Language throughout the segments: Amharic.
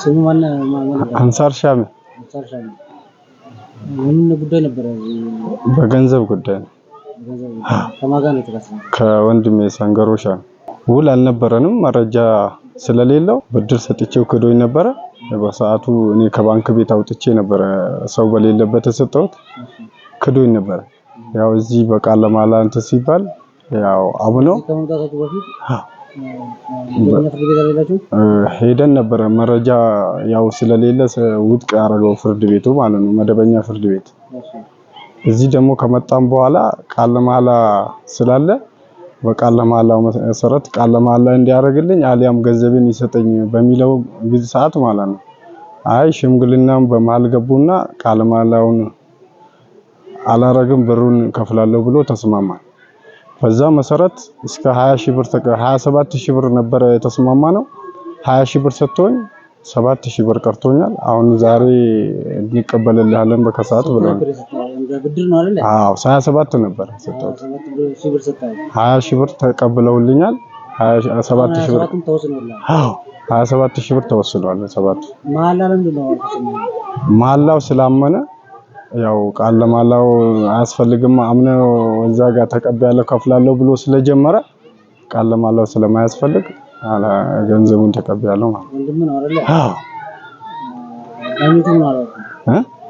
ስሙ ማን አንሳር ሻሚ ምን ጉዳይ ነበር? በገንዘብ ጉዳይ ነው። ከማን ጋር ነው የተከሰሰው? ከወንድሜ ሰንገሮሻ ውል አልነበረንም። መረጃ ስለሌለው ብድር ሰጥቼው ክዶኝ ነበረ። በሰዓቱ እኔ ከባንክ ቤት አውጥቼ ነበረ ሰው በሌለበት ተሰጠውት ክዶኝ ነበረ። ያው እዚህ በቃል ለማላ እንትን ሲባል ያው አቡኖ ከመምጣታችሁ በፊት ሄደን ነበረ። መረጃ ያው ስለሌለ ውድቅ ያደረገው ፍርድ ቤቱ ማለት ነው፣ መደበኛ ፍርድ ቤት። እዚህ ደግሞ ከመጣን በኋላ ቃል ለማላ ስላለ በቃል ለማላው መሰረት ቃል ለማላ እንዲያደርግልኝ አሊያም ገንዘቤን ይሰጠኝ በሚለው ጊዜ ሰዓት ማለት ነው። አይ ሽምግልናም በመሃል ገቡና ቃል ለማላውን አላረግም ብሩን ከፍላለሁ ብሎ ተስማማ። በዛ መሰረት እስከ 20,000 ብር 27,000 ብር ነበር የተስማማነው። 20,000 ብር ሰጥቶኝ 7,000 ብር ቀርቶኛል። አሁን ዛሬ እንቀበልልሃለን በከሰዓት ብለው ብድር ነው አይደል? አዎ 27 ነበር ሰጥቶት 20,000 ብር ተቀብለውልኛል። 27,000 ብር ተወስኖልኛል። አዎ 27,000 ብር ተወስኗል። 7 መሐላው ስላመነ ያው ቃል ለማላው አያስፈልግም አምነው እዛ ጋር ተቀበያለሁ ከፍላለሁ ብሎ ስለጀመረ ቃል ለማላው ስለማያስፈልግ ገንዘቡን ተቀበያለሁ ማለት ነው። ወንድም ነው አይደል? አዎ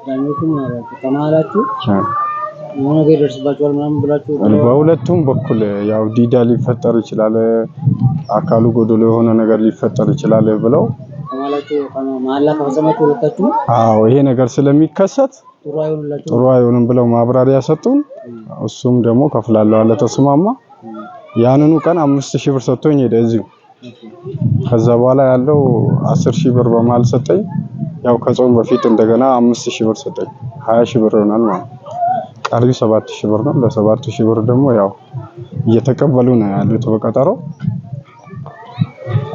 ዳኞቱም ማለት ተማላችሁ የሆነ ነገር ይደርስባችኋል ምናምን ብላችሁ በሁለቱም በኩል ያው ዲዳ ሊፈጠር ይችላል፣ አካሉ ጎዶሎ የሆነ ነገር ሊፈጠር ይችላል ብለው ተማላችሁ ማላ ከፈጸማችሁ ሁለታችሁ አዎ ይሄ ነገር ስለሚከሰት ጥሩ አይሆንም ብለው ማብራሪያ ሰጡን። እሱም ደግሞ ከፍላለሁ አለ ተስማማ። ያንኑ ቀን 5,000 ብር ሰጥቶኝ ሄደ እዚሁ። ከዛ በኋላ ያለው 10,000 ብር በማል ሰጠኝ። ያው ከጾም በፊት እንደገና 5,000 ብር ሰጠኝ። 20,000 ብር ሆናል ማለት ቀሪው 7,000 ብር ነው። ለ7,000 ብር ደግሞ ያው እየተቀበሉ ነው ያሉት በቀጠሮ።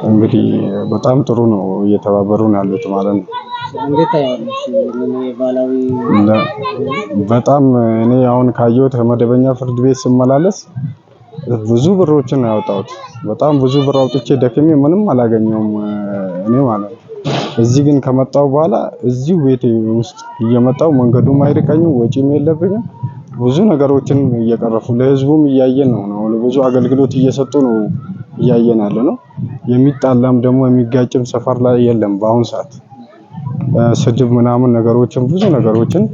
እንግዲህ በጣም ጥሩ ነው እየተባበሩ ነው ያሉት ማለት ነው። በጣም እኔ አሁን ካየሁት መደበኛ ፍርድ ቤት ስመላለስ ብዙ ብሮችን ነው ያወጣሁት። በጣም ብዙ ብር አውጥቼ ደክሜ ምንም አላገኘውም እኔ ማለት ነው። እዚህ ግን ከመጣው በኋላ እዚሁ ቤቴ ውስጥ እየመጣው መንገዱም አይርቀኝም፣ ወጪም የለብኝም። ብዙ ነገሮችን እየቀረፉ ለህዝቡም እያየን ነው ብዙ አገልግሎት እየሰጡ ነው እያየን ያለ ነው። የሚጣላም ደግሞ የሚጋጭም ሰፈር ላይ የለም በአሁን ሰዓት። ስድብ ምናምን ነገሮችን ብዙ ነገሮችን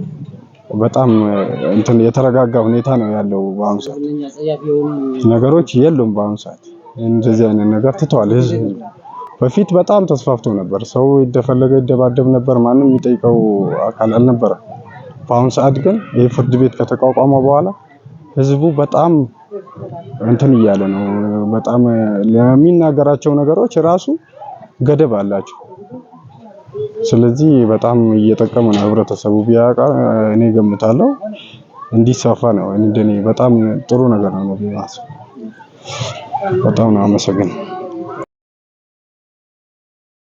በጣም እንትን የተረጋጋ ሁኔታ ነው ያለው በአሁን ሰዓት። ነገሮች የሉም በአሁን ሰዓት። እንደዚህ አይነት ነገር ትተዋል ህዝብ። በፊት በጣም ተስፋፍቶ ነበር። ሰው እንደፈለገ ይደባደብ ነበር፣ ማንም የሚጠይቀው አካል አልነበረ። በአሁን ሰዓት ግን ይሄ ፍርድ ቤት ከተቋቋመ በኋላ ህዝቡ በጣም እንትን እያለ ነው። በጣም ለሚናገራቸው ነገሮች ራሱ ገደብ አላቸው። ስለዚህ በጣም እየጠቀመ ነው ህብረተሰቡ ቢያቃ እኔ ገምታለሁ እንዲሰፋ ነው። እንደኔ በጣም ጥሩ ነገር ነው። በጣም ነው አመሰግናለሁ።